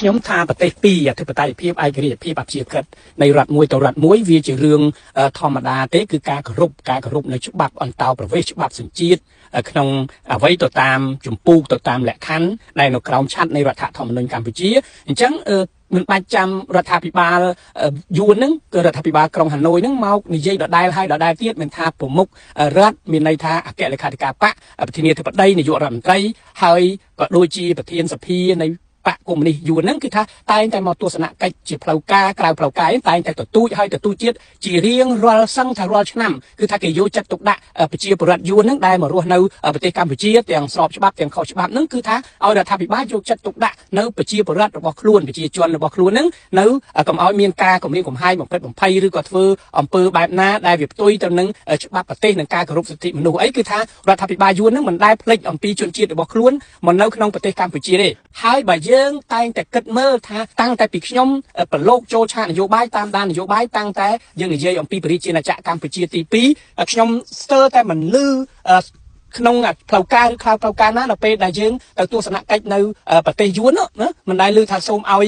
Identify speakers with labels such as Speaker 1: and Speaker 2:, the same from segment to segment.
Speaker 1: ខ្ញុំថាប្រទេសពីរអធិបតេយ្យភាពឯករាជ្យភាពអព្យាក្រឹតនៃរដ្ឋមួយទៅរដ្ឋមួយវាជារឿងធម្មតាទេគឺការគោរពនៅច្បាប់អន្តោប្រវេសន៍ច្បាប់សញ្ជាតិក្នុងអ្វីទៅតាមចម្ពោះទៅតាមលក្ខខណ្ឌដែលនៅក្រោមឆ័ត្រនៃរដ្ឋធម្មនុញ្ញកម្ពុជាអញ្ចឹងមិនបាច់ចាំរដ្ឋាភិបាលយួនហ្នឹងគឺរដ្ឋាភិបាលក្រុងហាណូយហ្នឹងមកនិយាយដដែលហើយដដែលទៀតមិនថាប្រមុខរដ្ឋមានន័យថាអគ្គលេខាធិការបកប្រធានាធិបតីនាយករដ្ឋមន្ត្រីហើយក៏ដូចជាប្រធានសភានៃបកកុម្មុយនីសយួនហ្នឹងគឺថាតែងតែមកទស្សនកិច្ចជាផ្លូវការក្រៅផ្លូវការតែងតែទទូចហើយទទូចទៀតជារៀងរាល់សឹងថារាល់ឆ្នាំគឺថាគេយកចិត្តទុកដាក់ប្រជាពលរដ្ឋយួនហ្នឹងដែលមករស់នៅប្រទេសកម្ពុជាទាំងស្របច្បាប់ទាំងខុសច្បាប់ហ្នឹងគឺថាឲ្យរដ្ឋាភិបាលយកចិត្តទុកដាក់នៅប្រជាពលរដ្ឋរបស់ខ្លួនប្រជាជនរបស់ខ្លួនហ្នឹងនៅកុំឲ្យមានការគំរាមកំហែងបំផិតបំភ័យឬក៏ធ្វើអំពើបែបណាដែលវាផ្ទុយទៅនឹងច្បាប់ប្រទេសនិងការគោរពសិទ្ធិមនុស្សអីគឺថារដ្ឋាភិបាលយួនហ្នឹងមិនដែលភ្លេចអំពីជនជាតិរបស់ខ្លួនមកនៅក្នុងប្រទេសកម្ពុជាទេហើយបើយើងតែងតែគិតមើលថាតាំងតែពីខ្ញុំប្រឡូកចូលឆាកនយោបាយតាមដាននយោបាយតាំងតែយើងនិយាយអំពីប្រជាជាតិកម្ពុជាទី2ខ្ញុំស្ទើរតែមិនលឺក្នុងផ្លូវការឬខ្លៅផ្លូវការណាដល់ពេលដែលយើងទៅទស្សនកិច្ចនៅប្រទេសយួនណាមិនដែលឮថាសូមឲ្យ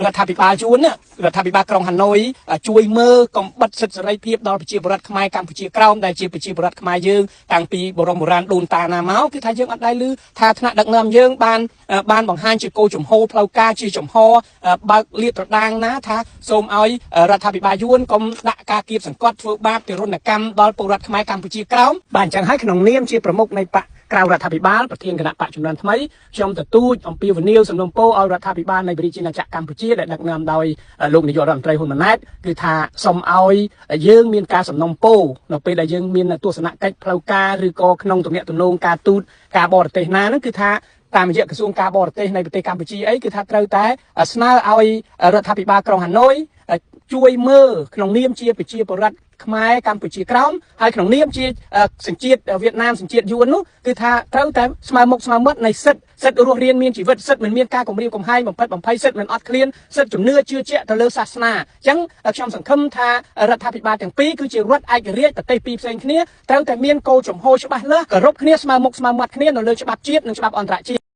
Speaker 1: រដ្ឋាភិបាលយួនរដ្ឋាភិបាលក្រុងហាណូយជួយមើលកំបិតសិទ្ធិសេរីភាពដល់ប្រជាពលរដ្ឋខ្មែរកម្ពុជាក្រោមដែលជាប្រជាពលរដ្ឋខ្មែរយើងតាំងពីបរមបុរាណដូនតាណាមកគឺថាយើងអត់ដែលឮថាថ្នាក់ដឹកនាំយើងបានបង្ហាញជាគោលជំហរផ្លូវការជាជំហរបើកលាតត្រដាងណាថាសូមឲ្យរដ្ឋាភិបាលយួនកុំដាក់ការគៀបសង្កត់ធ្វើបាបទរណកម្មដល់ពលរដ្ឋខ្មែរកម្ពុជាក្រោមបាទអញ្ចឹងហើយក្នុងនាមជាប្រមុខនៃបកក្រៅរដ្ឋាភិបាលប្រធានគណៈបកជំនាន់ថ្មីខ្ញុំទទូចអំពីវនីលសំណុំពរឲ្យរដ្ឋាភិបាលនៃប្រជាជាតិកម្ពុជាដែលដឹកនាំដោយលោកនាយករដ្ឋមន្ត្រីហ៊ុនម៉ាណែតគឺថាសូមឲ្យយើងមានការសំណុំពរនៅពេលដែលយើងមានទស្សនកិច្ចផ្លូវការឬក៏ក្នុងទំនាក់ទំនងការទូតការបរទេសណាហ្នឹងគឺថាតាមរយៈក្រសួងការបរទេសនៃប្រទេសកម្ពុជាអីគឺថាត្រូវតែស្នើឲ្យរដ្ឋាភិបាលក្រុងហាណូយជួយមើលក្នុងនាមជាប្រជាពលរដ្ឋខ្មែរកម្ពុជាក្រោមហើយក្នុងនាមជាសញ្ជាតិវៀតណាមសញ្ជាតិយួននោះគឺថាត្រូវតែស្មើមុខស្មើមាត់នៃសិទ្ធិរស់រានមានជីវិតសិទ្ធិមិនមានការគំរាមកំហែងបំផិតបំភ័យសិទ្ធិមិនអត់ឃ្លានសិទ្ធិជំនឿជឿជាក់ទៅលើសាសនាអញ្ចឹងខ្ញុំសង្ឃឹមថារដ្ឋាភិបាលទាំងពីរគឺជារដ្ឋឯករាជ្យប្រទេសពីរផ្សេងគ្នាត្រូវតែមានគោលជំហរច្បាស់លាស់គោរពគ្នាស្មើមុខស្មើមាត់គ្នានៅលើច្បាប់ជាតិនិងច្បាប់អន្តរជាតិ